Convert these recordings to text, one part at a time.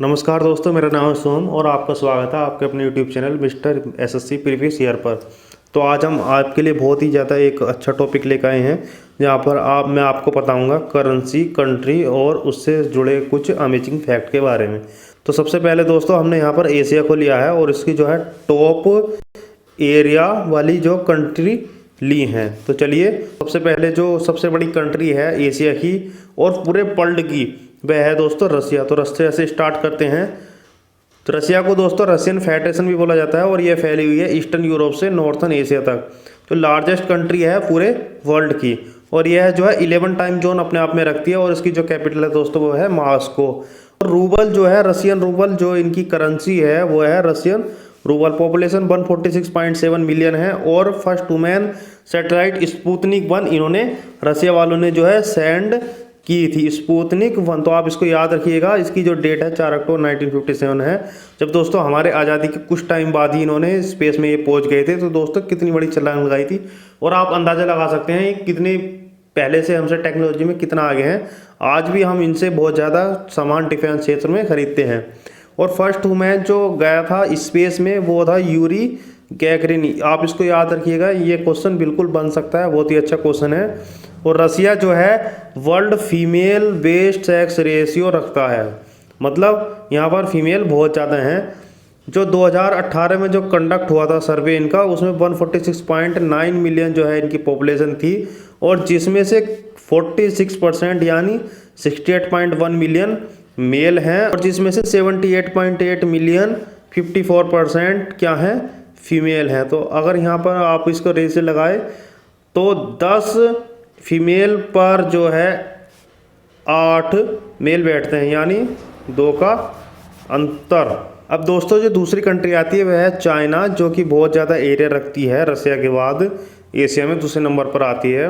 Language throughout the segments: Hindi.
नमस्कार दोस्तों, मेरा नाम है सोम और आपका स्वागत है आपके अपने YouTube channel mister SSC previous year पर। तो आज हम आपके लिए बहुत ही ज़्यादा एक अच्छा टॉपिक लेकर आए हैं, जहां पर मैं आपको बताऊंगा करेंसी, कंट्री और उससे जुड़े कुछ अमेजिंग फैक्ट के बारे में। तो सबसे पहले दोस्तों हमने यहाँ पर एशिया को लिया है और इसकी जो है टॉप एरिया वाली जो कंट्री ली हैं। तो चलिए सबसे पहले जो सबसे बड़ी कंट्री है एशिया की और पूरे वर्ल्ड की, वह है दोस्तों रसिया। तो रसिया से स्टार्ट करते हैं। तो रसिया को दोस्तों रशियन फेडरेशन भी बोला जाता है और यह फैली हुई है ईस्टर्न यूरोप से नॉर्थन एशिया तक। जो लार्जेस्ट कंट्री है पूरे वर्ल्ड की, और यह जो है 11 टाइम जोन अपने आप में रखती है और इसकी जो कैपिटल है दोस्तों वो है मॉस्को। और रूबल जो है रशियन रूबल, जो इनकी करेंसी है वो है रशियन रूबल। पॉपुलेशन 146.7 मिलियन है और फर्स्ट वुमेन सैटेलाइट स्पुतनिक 1 इन्होंने रसिया वालों ने जो है सेंड की थी, स्पुतनिक 1। तो आप इसको याद रखिएगा। इसकी जो डेट है 4 अक्टूबर 1957 है, जब दोस्तों हमारे आज़ादी के कुछ टाइम बाद ही इन्होंने स्पेस में ये पहुंच गए थे। तो दोस्तों कितनी बड़ी छलांग लगाई थी, और आप अंदाज़ा लगा सकते हैं कितनी पहले से हमसे टेक्नोलॉजी में कितना आगे हैं। आज भी हम इनसे बहुत ज़्यादा सामान डिफेंस क्षेत्र में खरीदते हैं। और फर्स्ट वुमेन जो गया था स्पेस में वो था यूरी गैगरिन। आप इसको याद रखिएगा, ये क्वेश्चन बिल्कुल बन सकता है, बहुत ही अच्छा क्वेश्चन है। और रसिया जो है world female based sex ratio रखता है, मतलब यहाँ पर फीमेल बहुत ज़्यादा हैं। जो 2018 में जो कंडक्ट हुआ था सर्वे इनका, उसमें 146.9 मिलियन जो है इनकी पॉपुलेशन थी, और जिसमें से 46% यानी 68.1 मिलियन मेल हैं, और जिसमें से 78.8 मिलियन 54% क्या हैं, फीमेल हैं। तो अगर यहाँ पर आप इसको रेशियो लगाए तो 10 फीमेल पर जो है 8 मेल बैठते हैं, यानी 2 का अंतर। अब दोस्तों जो दूसरी कंट्री आती है वह है चाइना, जो कि बहुत ज़्यादा एरिया रखती है रसिया के बाद, एशिया में दूसरे नंबर पर आती है।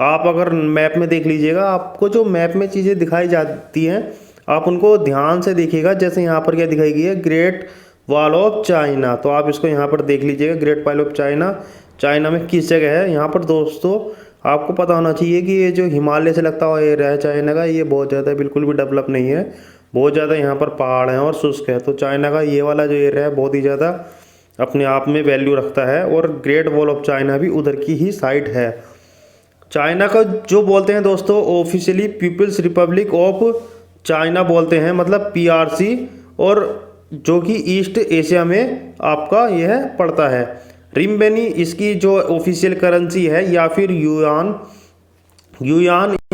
आप अगर मैप में देख लीजिएगा, आपको जो मैप में चीज़ें दिखाई जाती हैं आप उनको ध्यान से देखिएगा। जैसे यहाँ पर क्या दिखाई गई है, ग्रेट वॉल ऑफ चाइना। तो आप इसको यहाँ पर देख लीजिएगा, great wall of China China में किस जगह है। यहाँ पर दोस्तों आपको पता होना चाहिए कि ये जो हिमालय से लगता हुआ एरिया है चाइना का, ये बहुत ज़्यादा बिल्कुल भी डेवलप नहीं है, बहुत ज़्यादा यहाँ पर पहाड़ हैं और शुष्क है। तो चाइना का ये वाला जो एरिया है बहुत ही ज़्यादा अपने आप में वैल्यू रखता है, और ग्रेट वॉल ऑफ चाइना भी उधर की ही साइड है। चाइना का जो बोलते हैं दोस्तों officially People's Republic of China बोलते हैं, मतलब PRC, और जो कि ईस्ट एशिया में आपका यह पड़ता है। रिम्बेनी इसकी जो ऑफिशियल करेंसी है, या फिर युआन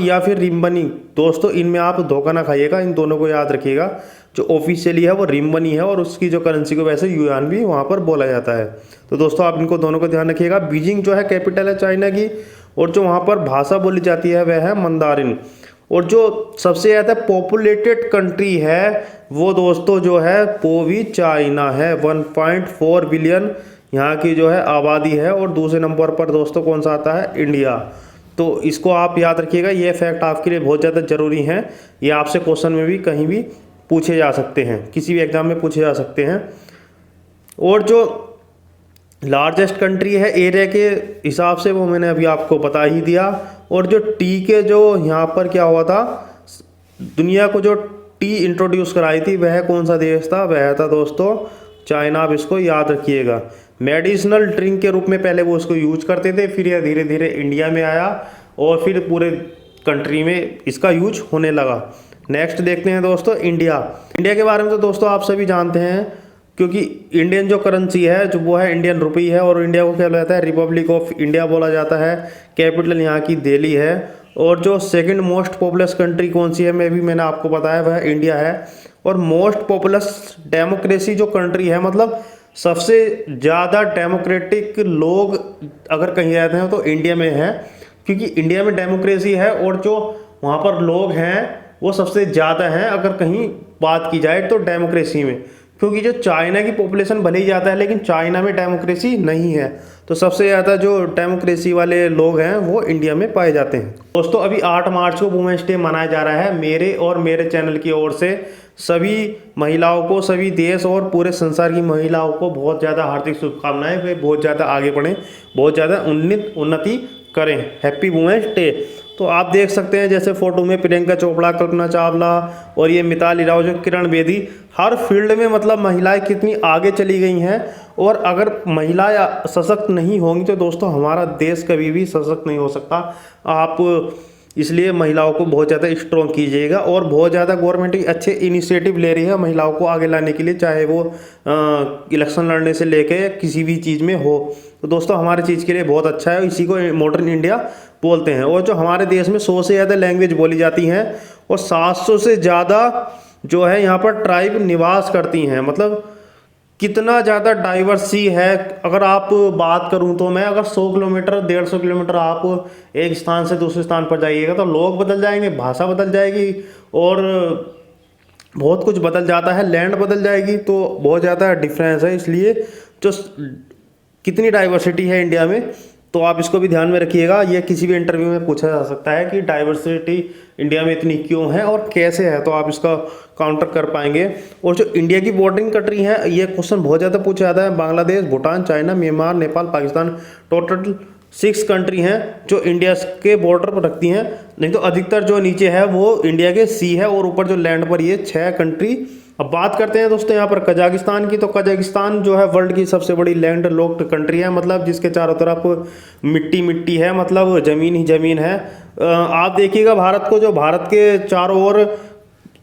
या फिर रिम्बनी। दोस्तों इनमें आप धोखा ना खाइएगा, इन दोनों को याद रखिएगा। जो ऑफिशियली है वो रिम्बनी है, और उसकी जो करेंसी को वैसे युआन भी वहाँ पर बोला जाता है। तो दोस्तों आप इनको दोनों को ध्यान रखिएगा। बीजिंग जो है कैपिटल है चाइना की, और जो वहाँ पर भाषा बोली जाती है वह है मंदारिन। और जो सबसे ज़्यादा पॉपुलेटेड कंट्री है वो दोस्तों जो है वो भी चाइना है। 1.4 बिलियन यहाँ की जो है आबादी है, और दूसरे नंबर पर दोस्तों कौन सा आता है, इंडिया। तो इसको आप याद रखिएगा, ये फैक्ट आपके लिए बहुत ज़्यादा ज़रूरी हैं। ये आपसे क्वेश्चन में भी कहीं भी पूछे जा सकते हैं, किसी भी एग्जाम में पूछे जा सकते हैं। और जो लार्जेस्ट कंट्री है एरिया के हिसाब से वो मैंने अभी आपको बता ही दिया। और जो टी के जो यहाँ पर क्या हुआ था, दुनिया को जो टी इंट्रोड्यूस कराई थी वह कौन सा देश था, वह था दोस्तों चाइना। आप इसको याद रखिएगा। मेडिसिनल ड्रिंक के रूप में पहले वो इसको यूज करते थे, फिर यह धीरे धीरे इंडिया में आया और फिर पूरे कंट्री में इसका यूज होने लगा। नेक्स्ट देखते हैं दोस्तों इंडिया। इंडिया के बारे में तो दोस्तों आप सभी जानते हैं, क्योंकि इंडियन जो करेंसी है जो वो है इंडियन रुपी है, और इंडिया को क्या बोला जाता है, रिपब्लिक ऑफ इंडिया बोला जाता है। कैपिटल यहाँ की दिल्ली है। और जो सेकंड मोस्ट पॉपुलस कंट्री कौन सी है मैंने आपको बताया, वह इंडिया है। और मोस्ट पॉपुलस डेमोक्रेसी जो कंट्री है, मतलब सबसे ज़्यादा डेमोक्रेटिक लोग अगर कहीं रहते हैं तो इंडिया में है, क्योंकि इंडिया में डेमोक्रेसी है और जो वहाँ पर लोग हैं वो सबसे ज़्यादा हैं अगर कहीं बात की जाए तो डेमोक्रेसी में। क्योंकि जो चाइना की पॉपुलेशन भले ही ज़्यादा है, लेकिन चाइना में डेमोक्रेसी नहीं है। तो सबसे ज़्यादा जो डेमोक्रेसी वाले लोग हैं वो इंडिया में पाए जाते हैं। दोस्तों अभी 8 मार्च को वुमेन्स डे मनाया जा रहा है। मेरे और मेरे चैनल की ओर से सभी महिलाओं को, सभी देश और पूरे संसार की महिलाओं को बहुत ज़्यादा हार्दिक शुभकामनाएं। वे बहुत ज़्यादा आगे बढ़ें, बहुत ज़्यादा उन्नति करें। Happy women's day. तो आप देख सकते हैं जैसे फोटो में प्रियंका चोपड़ा, कल्पना चावला और ये मिताली राव, जो किरण बेदी, हर फील्ड में मतलब महिलाएं कितनी आगे चली गई हैं। और अगर महिलाएं सशक्त नहीं होंगी तो दोस्तों हमारा देश कभी भी सशक्त नहीं हो सकता। आप इसलिए महिलाओं को बहुत ज़्यादा स्ट्रॉन्ग कीजिएगा, और बहुत ज़्यादा गवर्नमेंट अच्छे इनिशिएटिव ले रही है महिलाओं को आगे लाने के लिए, चाहे वो इलेक्शन लड़ने से लेके किसी भी चीज़ में हो। तो दोस्तों हमारे चीज़ के लिए बहुत अच्छा है, इसी को मॉडर्न इंडिया बोलते हैं। और जो हमारे देश में 100 से ज़्यादा लैंग्वेज बोली जाती हैं और 700 से ज़्यादा जो है यहाँ पर ट्राइब निवास करती हैं। मतलब कितना ज़्यादा डाइवर्सी है। अगर आप बात करूं तो मैं, अगर 100 किलोमीटर 150 किलोमीटर आप एक स्थान से दूसरे स्थान पर जाइएगा तो लोग बदल जाएंगे, भाषा बदल जाएगी और बहुत कुछ बदल जाता है, लैंड बदल जाएगी, तो बहुत ज़्यादा डिफरेंस है। इसलिए जो कितनी डाइवर्सिटी है इंडिया में, तो आप इसको भी ध्यान में रखिएगा। ये किसी भी इंटरव्यू में पूछा जा सकता है कि डाइवर्सिटी इंडिया में इतनी क्यों है और कैसे है, तो आप इसका काउंटर कर पाएंगे। और जो इंडिया की बॉर्डरिंग कंट्री है, ये क्वेश्चन बहुत ज़्यादा पूछा जाता है। Bangladesh, Bhutan, China, Myanmar, Nepal, Pakistan, total 6 country हैं जो इंडिया के बॉर्डर पर रखती हैं। नहीं तो अधिकतर जो नीचे है वो इंडिया के सी है, और ऊपर जो लैंड पर ये 6 कंट्री। अब बात करते हैं दोस्तों यहाँ पर कजाकिस्तान की। तो कजाकिस्तान जो है वर्ल्ड की सबसे बड़ी लैंड लॉक्ड कंट्री है, मतलब जिसके चारों तरफ मिट्टी मिट्टी है, मतलब ज़मीन ही ज़मीन है। आप देखिएगा भारत को, जो भारत के चारों ओर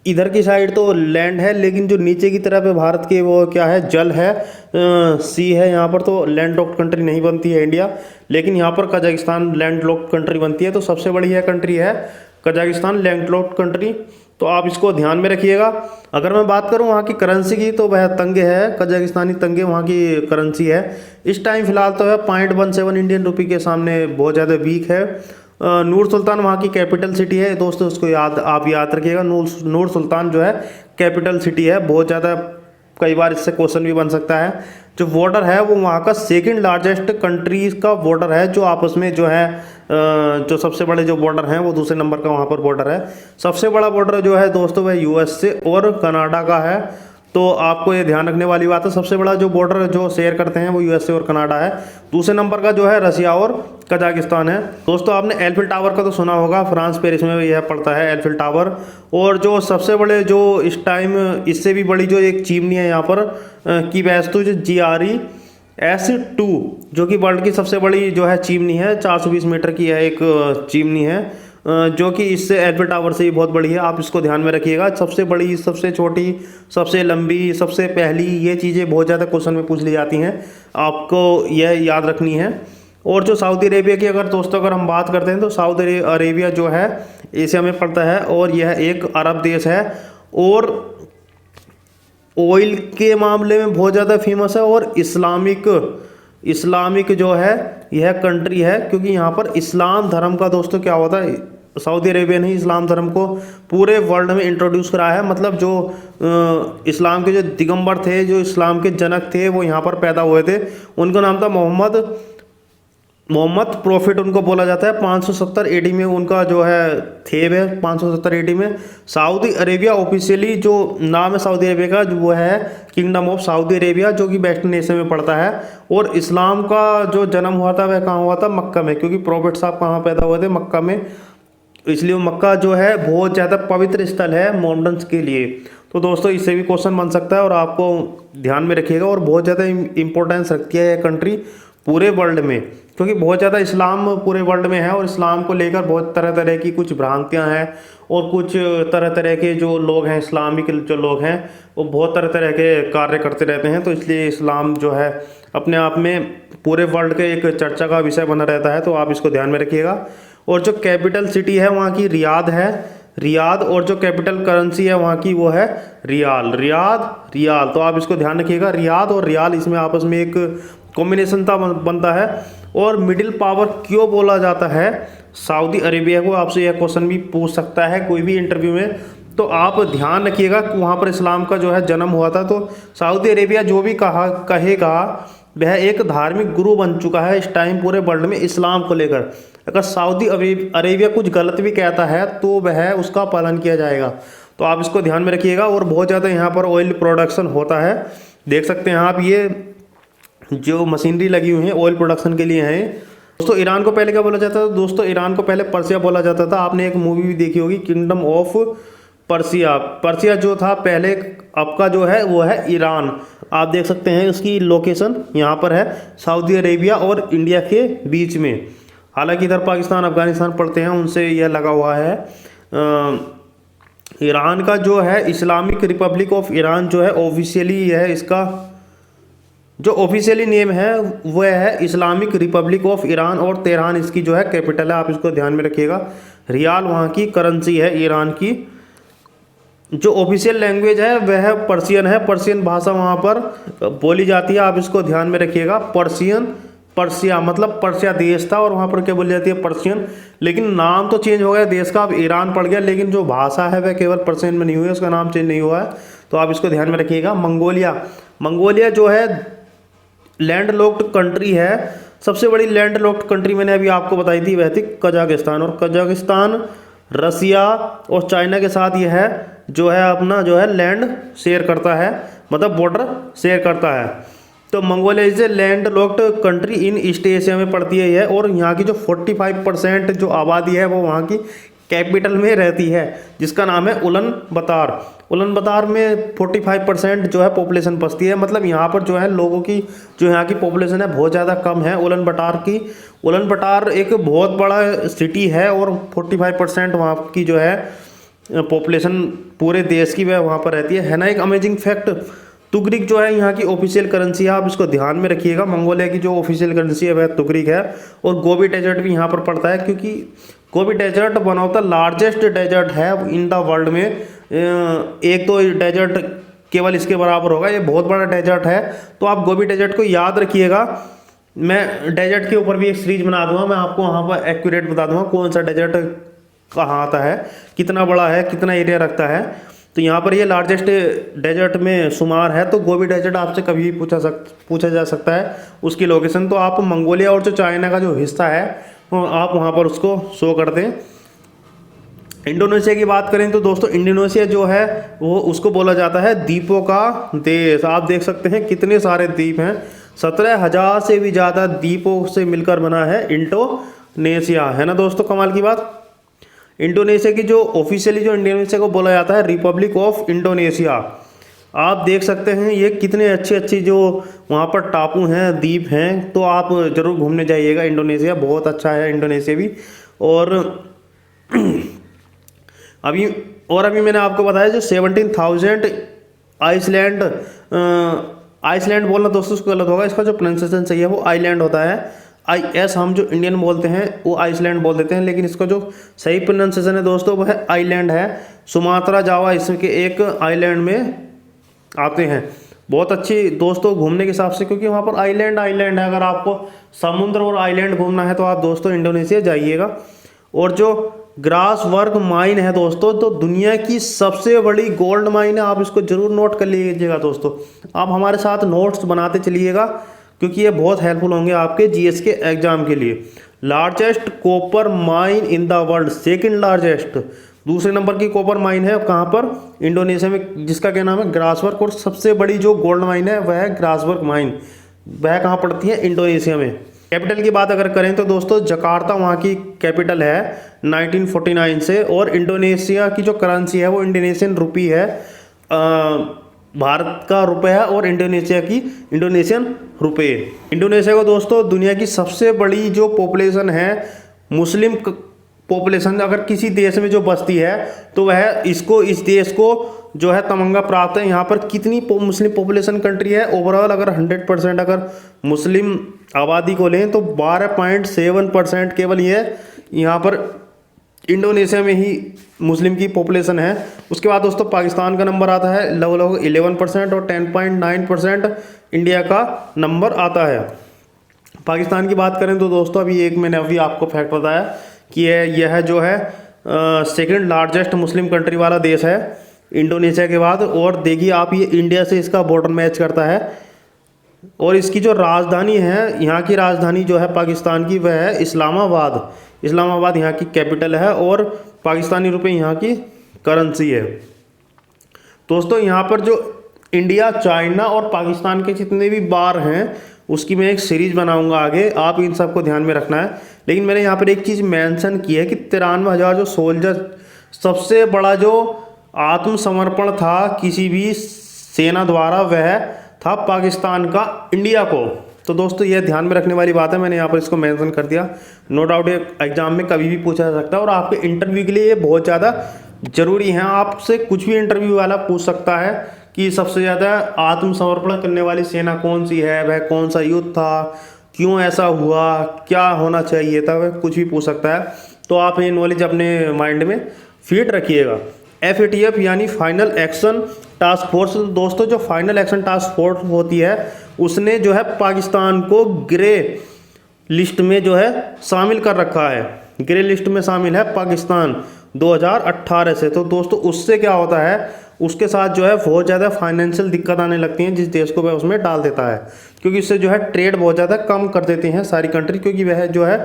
इधर की साइड तो लैंड है, लेकिन जो नीचे की तरफ है भारत के वो क्या है, जल है, सी है। यहाँ पर तो लैंड लॉक्ड कंट्री नहीं बनती है इंडिया, लेकिन यहाँ पर कजाकिस्तान लैंड लॉक्ड कंट्री बनती है। तो सबसे बड़ी है कंट्री है कजाकिस्तान लैंड लॉक्ड कंट्री, तो आप इसको ध्यान में रखिएगा। अगर मैं बात करूं वहाँ की करेंसी की, तो वह तंगे है, कजाकिस्तानी तंगे वहाँ की करेंसी है। इस टाइम फिलहाल तो है 0.17 इंडियन रुपी के सामने बहुत ज़्यादा वीक है। नूर सुल्तान वहाँ की कैपिटल सिटी है दोस्तों, उसको आप याद रखिएगा। नूर सुल्तान जो है कैपिटल सिटी है। बहुत ज़्यादा कई बार इससे क्वेश्चन भी बन सकता है। जो बॉर्डर है वो वहाँ का सेकंड लार्जेस्ट कंट्रीज का बॉर्डर है, जो आपस में जो है जो सबसे बड़े जो बॉर्डर हैं वो दूसरे नंबर का वहाँ पर बॉर्डर है। सबसे बड़ा बॉर्डर जो है दोस्तों वह यूएस से और कनाडा का है, तो आपको ये ध्यान रखने वाली बात है। सबसे बड़ा जो बॉर्डर जो शेयर करते हैं वो यूएसए और कनाडा है। दूसरे नंबर का जो है रसिया और कजाकिस्तान है। दोस्तों आपने एल्फिल टावर का तो सुना होगा, फ्रांस पेरिस में यह पड़ता है एल्फिल टावर। और जो सबसे बड़े जो इस टाइम इससे भी बड़ी जो एक चिमनी है यहाँ पर की वस्तु जो GRES2, जो कि वर्ल्ड की सबसे बड़ी जो है चिमनी है, 420 मीटर की है एक चिमनी है, जो कि इससे एल्फिल टावर से ही बहुत बड़ी है। आप इसको ध्यान में रखिएगा। सबसे बड़ी, सबसे छोटी, सबसे लंबी, सबसे पहली, ये चीज़ें बहुत ज़्यादा क्वेश्चन में पूछ ली जाती हैं, आपको यह याद रखनी है। और जो सऊदी अरेबिया की अगर दोस्तों अगर हम बात करते हैं, तो सऊदी अरेबिया जो है एशिया में पड़ता है और यह एक अरब देश है, और ऑयल के मामले में बहुत ज़्यादा फेमस है। और इस्लामिक जो है यह कंट्री है, क्योंकि यहाँ पर इस्लाम धर्म का दोस्तों क्या होता है, सऊदी अरेबिया ने इस्लाम धर्म को पूरे वर्ल्ड में इंट्रोड्यूस कराया है। मतलब जो इस्लाम के जो दिगंबर थे, जो इस्लाम के जनक थे, वो यहाँ पर पैदा हुए थे। उनका नाम था मोहम्मद प्रॉफिट उनको बोला जाता है। 570 AD में उनका जो है थेब है, 570 AD में। सऊदी अरेबिया ऑफिशियली जो नाम है सऊदी अरेबिया का, जो वो है किंगडम ऑफ सऊदी अरेबिया, जो कि वेस्टर्न एशिया में पड़ता है। और इस्लाम का जो जन्म हुआ था वह कहाँ हुआ था, मक्का में, क्योंकि प्रॉफिट साहब कहाँ पैदा हुए थे, मक्का में। इसलिए मक्का जो है बहुत ज़्यादा पवित्र स्थल है मॉडर्न्स के लिए। तो दोस्तों इससे भी क्वेश्चन बन सकता है और आपको ध्यान में रखिएगा। और बहुत ज़्यादा इंपॉर्टेंस रखती है यह कंट्री पूरे वर्ल्ड में, क्योंकि बहुत ज़्यादा इस्लाम पूरे वर्ल्ड में है और इस्लाम को लेकर बहुत तरह तरह की कुछ भ्रांतियां हैं और कुछ तरह तरह के जो लोग हैं, इस्लामिक जो लोग हैं, वो बहुत तरह तरह के कार्य करते रहते हैं। तो इसलिए इस्लाम जो है अपने आप में पूरे वर्ल्ड के एक चर्चा का विषय बना रहता है, तो आप इसको ध्यान में रखिएगा। और जो कैपिटल सिटी है वहाँ की रियाद है, रियाद। और जो कैपिटल करेंसी है वहाँ की वो है रियाल, रियाल। तो आप इसको ध्यान रखिएगा, रियाद और रियाल, इसमें आपस में एक कॉम्बिनेशन बनता है। और मिडिल पावर क्यों बोला जाता है सऊदी अरेबिया को, आपसे यह क्वेश्चन भी पूछ सकता है कोई भी इंटरव्यू में। तो आप ध्यान रखिएगा कि वहाँ पर इस्लाम का जो है जन्म हुआ था। तो सऊदी अरेबिया जो भी कहेगा वह एक धार्मिक गुरु बन चुका है इस टाइम पूरे वर्ल्ड में इस्लाम को लेकर। अगर सऊदी अरेबिया कुछ गलत भी कहता है तो वह उसका पालन किया जाएगा। तो आप इसको ध्यान में रखिएगा। और बहुत ज़्यादा यहाँ पर ऑयल प्रोडक्शन होता है, देख सकते हैं आप, ये जो मशीनरी लगी हुई है ऑयल प्रोडक्शन के लिए हैं। दोस्तों ईरान को पहले क्या बोला जाता था? दोस्तों ईरान को पहले पर्सिया बोला जाता था। आपने एक मूवी भी देखी होगी, किंगडम ऑफ पर्सिया। पर्सिया जो था पहले, अब का जो है वो है ईरान। आप देख सकते हैं उसकी लोकेशन यहाँ पर है, सऊदी अरेबिया और इंडिया के बीच में। हालांकि इधर पाकिस्तान अफगानिस्तान पड़ते हैं, उनसे यह लगा हुआ है। ईरान का जो है इस्लामिक रिपब्लिक ऑफ ईरान जो है ऑफिशियली है, इसका जो ऑफिशियली नेम है वह है इस्लामिक रिपब्लिक ऑफ ईरान, और तेहरान इसकी जो है कैपिटल है। आप इसको ध्यान में रखिएगा। रियाल वहाँ की करेंसी है ईरान की। जो ऑफिशियल लैंग्वेज है वह पर्शियन है। पर्शियन भाषा वहाँ पर बोली जाती है, आप इसको ध्यान में रखिएगा। पर्शियन, पर्सिया मतलब पर्सिया देश था और वहाँ पर क्या बोली जाती है? पर्शियन। लेकिन नाम तो चेंज हो गया देश का, अब ईरान पड़ गया, लेकिन जो भाषा है वह केवल पर्शियन में नहीं हुई है, उसका नाम चेंज नहीं हुआ है। तो आप इसको ध्यान में रखिएगा। मंगोलिया, मंगोलिया जो है लैंड लॉक्ड कंट्री है। सबसे बड़ी लैंड लॉक्ड कंट्री मैंने अभी आपको बताई थी, वह थी कजाकिस्तान। और कजाकिस्तान रसिया और चाइना के साथ यह है जो है अपना जो है लैंड शेयर करता है, मतलब बॉर्डर शेयर करता है। तो Mongolia is a land locked country in east Asia में पड़ती है यह, और यहाँ की जो 45% जो आबादी है वो वहाँ की कैपिटल में रहती है, जिसका नाम है उलन बतार। उलन बतार में 45% जो है पॉपुलेशन बसती है। मतलब यहाँ पर जो है लोगों की जो यहाँ की पॉपुलेशन है बहुत ज़्यादा कम है उलन बटार की। उलन बटार एक बहुत बड़ा सिटी है और 45% वहाँ की जो है पॉपुलेशन पूरे देश की वह वहाँ पर रहती है ना। एक अमेजिंग फैक्ट, तुगरिक जो है यहाँ की ऑफिशियल करेंसी है, आप इसको ध्यान में रखिएगा। मंगोलिया की जो ऑफिशियल करेंसी है वह तुगरिक है। और गोबी डेजर्ट भी यहाँ पर पड़ता है, क्योंकि Gobi desert one of the largest desert है इन द वर्ल्ड में। एक तो डेजर्ट केवल इसके बराबर होगा, ये बहुत बड़ा डेजर्ट है। तो आप गोबी डेजर्ट को याद रखिएगा। मैं डेजर्ट के ऊपर भी एक सीरीज बना दूंगा, मैं आपको वहाँ पर एक्यूरेट बता दूंगा कौन सा डेजर्ट कहाँ आता है, कितना बड़ा है, कितना एरिया रखता है। तो यहाँ पर ये लार्जेस्ट डेजर्ट में शुमार है। तो गोबी डेजर्ट आपसे कभी भी पूछा जा सकता है उसकी लोकेशन। तो आप मंगोलिया और जो चाइना का जो हिस्सा है आप वहाँ पर उसको शो कर दें। इंडोनेशिया की बात करें तो दोस्तों इंडोनेशिया जो है वो उसको बोला जाता है द्वीपों का देश। आप देख सकते हैं कितने सारे द्वीप हैं, 17,000 से भी ज़्यादा द्वीपों से मिलकर बना है इंडोनेशिया, है ना दोस्तों, कमाल की बात। इंडोनेशिया की जो ऑफिशियली जो इंडोनेशिया को बोला जाता है रिपब्लिक ऑफ इंडोनेशिया। आप देख सकते हैं ये कितने अच्छे अच्छे जो वहाँ पर टापू हैं, द्वीप हैं। तो आप ज़रूर घूमने जाइएगा इंडोनेशिया, बहुत अच्छा है इंडोनेशिया भी। और अभी मैंने आपको बताया जो 17,000 आइसलैंड, आइसलैंड बोलना दोस्तों उसको गलत होगा, इसका जो प्रोनाउंसिएशन सही है वो आइलैंड होता है। IS हम जो इंडियन बोलते हैं वो आइसलैंड बोल देते हैं, लेकिन इसका जो सही प्रोनाउंसिएशन है दोस्तों वो है आइलैंड है। सुमात्रा जावा इसके एक आइलैंड में आते हैं। बहुत अच्छी दोस्तों घूमने के हिसाब से, क्योंकि वहाँ पर आइलैंड है। अगर आपको समुद्र और आइलैंड घूमना है तो आप दोस्तों इंडोनेशिया जाइएगा। और जो ग्रास वर्क माइन है दोस्तों, तो दुनिया की सबसे बड़ी गोल्ड माइन है, आप इसको जरूर नोट कर लीजिएगा दोस्तों। आप हमारे साथ नोट्स बनाते चलिएगा, क्योंकि ये बहुत हेल्पफुल होंगे आपके GS के एग्जाम के लिए। Largest copper mine in the world, second largest, दूसरे नंबर की कॉपर माइन है कहाँ पर? इंडोनेशिया में, जिसका क्या नाम है ग्रासवर्क। और सबसे बड़ी जो गोल्ड माइन है वह है ग्रासवर्क माइन, वह कहाँ पड़ती है? इंडोनेशिया में। कैपिटल की बात अगर करें तो दोस्तों जकार्ता वहाँ की कैपिटल है 1949 से। और इंडोनेशिया की जो करेंसी है वो इंडोनेशियन रुपी है, भारत का रुपये है, और इंडोनेशियन रुपये। इंडोनेशिया को दोस्तों दुनिया की सबसे बड़ी जो पॉपुलेशन है मुस्लिम पॉपुलेशन, अगर किसी देश में जो बसती है तो वह इस देश को जो है तमंगा प्राप्त है। यहाँ पर कितनी मुस्लिम पॉपुलेशन कंट्री है ओवरऑल, अगर 100% अगर मुस्लिम आबादी को लें तो 12.7% केवल ये यहाँ पर इंडोनेशिया में ही मुस्लिम की पॉपुलेशन है। उसके बाद दोस्तों पाकिस्तान का नंबर आता है लगभग 11% और 10.9% इंडिया का नंबर आता है। पाकिस्तान की बात करें तो दोस्तों मैंने अभी आपको फैक्ट बताया कि यह जो है सेकंड लार्जेस्ट मुस्लिम कंट्री वाला देश है इंडोनेशिया के बाद। और देखिए आप ये इंडिया से इसका बॉर्डर मैच करता है। और इसकी जो राजधानी है, यहाँ की राजधानी जो है पाकिस्तान की वह है इस्लामाबाद यहाँ की कैपिटल है। और पाकिस्तानी रुपए यहाँ की करेंसी है। दोस्तों यहाँ पर जो इंडिया, चाइना और पाकिस्तान के जितने भी बार हैं उसकी मैं एक सीरीज़ बनाऊंगा आगे, आप इन सब को ध्यान में रखना है। लेकिन मैंने यहाँ पर एक चीज़ मेंशन की है कि 93,000 जो सोल्जर, सबसे बड़ा जो आत्मसमर्पण था किसी भी सेना द्वारा वह था पाकिस्तान का इंडिया को। तो दोस्तों यह ध्यान में रखने वाली बात है, मैंने यहाँ पर इसको मेंशन कर दिया। नो डाउट ये एग्जाम में कभी भी पूछा जा सकता है और आपके इंटरव्यू के लिए ये बहुत ज़्यादा ज़रूरी है। आपसे कुछ भी इंटरव्यू वाला पूछ सकता है कि सबसे ज़्यादा आत्मसमर्पण करने वाली सेना कौन सी है, वह कौन सा युद्ध था, क्यों ऐसा हुआ, क्या होना चाहिए था, वह कुछ भी पूछ सकता है। तो आप ये नॉलेज अपने माइंड में फीड रखिएगा। FATF यानी फाइनल एक्शन टास्क फोर्स। दोस्तों जो फाइनल एक्शन टास्क फोर्स होती है उसने जो है पाकिस्तान को ग्रे लिस्ट में जो है शामिल कर रखा है। ग्रे लिस्ट में शामिल है पाकिस्तान 2018 से। तो दोस्तों उससे क्या होता है, उसके साथ जो है बहुत ज़्यादा फाइनेंशियल दिक्कत आने लगती है जिस देश को वह उसमें डाल देता है, क्योंकि इससे जो है ट्रेड बहुत ज़्यादा कम कर देते हैं सारी कंट्री, क्योंकि वह जो है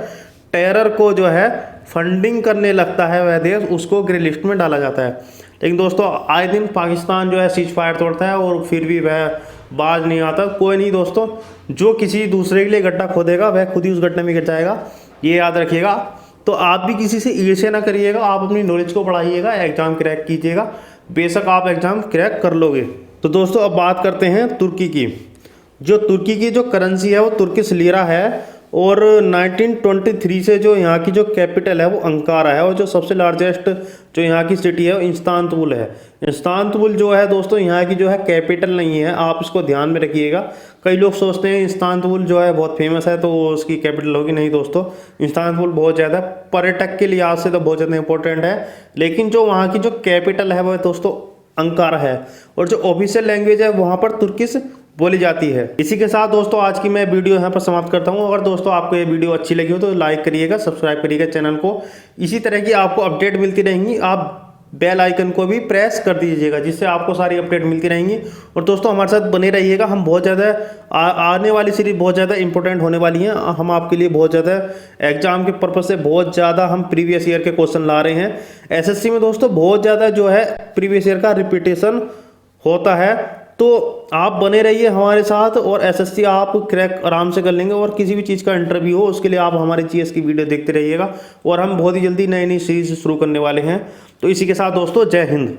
टेरर को जो है फंडिंग करने लगता है वह देश, उसको ग्रे लिस्ट में डाला जाता है। लेकिन दोस्तों आए दिन पाकिस्तान जो है सीज फायर तोड़ता है और फिर भी वह बाज नहीं आता। कोई नहीं दोस्तों, जो किसी दूसरे के लिए गड्ढा खोदेगा वह खुद ही उस गड्ढे में गिर जाएगा, ये याद रखिएगा। तो आप भी किसी से ईर्ष्या ना करिएगा, आप अपनी नॉलेज को बढ़ाइएगा, एग्जाम क्रैक कीजिएगा, बेशक आप एग्जाम क्रैक कर लोगे। तो दोस्तों अब बात करते हैं तुर्की की। जो तुर्की की जो करेंसी है वो तुर्किश लीरा है और 1923 से जो यहाँ की जो कैपिटल है वो अंकारा है और जो सबसे लार्जेस्ट जो यहाँ की सिटी है वो इस्तांबुल है। इस्तांबुल जो है दोस्तों यहाँ की जो है कैपिटल नहीं है, आप इसको ध्यान में रखिएगा। कई लोग सोचते हैं इस्तांबुल जो है बहुत फेमस है तो उसकी कैपिटल होगी, नहीं दोस्तों। इस्तांबुल बहुत ज़्यादा पर्यटक के लिहाज से तो बहुत ज़्यादा इंपॉर्टेंट है, लेकिन जो वहाँ की जो कैपिटल है वो दोस्तों अंकारा है और जो ऑफिशियल लैंग्वेज है वहाँ पर तुर्किश बोली जाती है। इसी के साथ दोस्तों आज की मैं वीडियो यहाँ पर समाप्त करता हूँ। अगर दोस्तों आपको ये वीडियो अच्छी लगी हो तो लाइक करिएगा, सब्सक्राइब करिएगा चैनल को। इसी तरह की आपको अपडेट मिलती रहेंगी, आप बेल आइकन को भी प्रेस कर दीजिएगा जिससे आपको सारी अपडेट मिलती रहेंगी। और दोस्तों हमारे साथ बने रहिएगा, हम बहुत ज़्यादा आने वाली सीरीज बहुत ज़्यादा इंपॉर्टेंट होने वाली हैं। हम आपके लिए बहुत ज़्यादा एग्जाम के पर्पज से बहुत ज़्यादा हम प्रीवियस ईयर के क्वेश्चन ला रहे हैं। SSC में दोस्तों बहुत ज़्यादा जो है प्रीवियस ईयर का रिपीटेशन होता है, तो आप बने रहिए हमारे साथ और SSC आप क्रैक आराम से कर लेंगे। और किसी भी चीज़ का इंटरव्यू हो उसके लिए आप हमारे GS की वीडियो देखते रहिएगा और हम बहुत ही जल्दी नई नई सीरीज शुरू करने वाले हैं। तो इसी के साथ दोस्तों जय हिंद।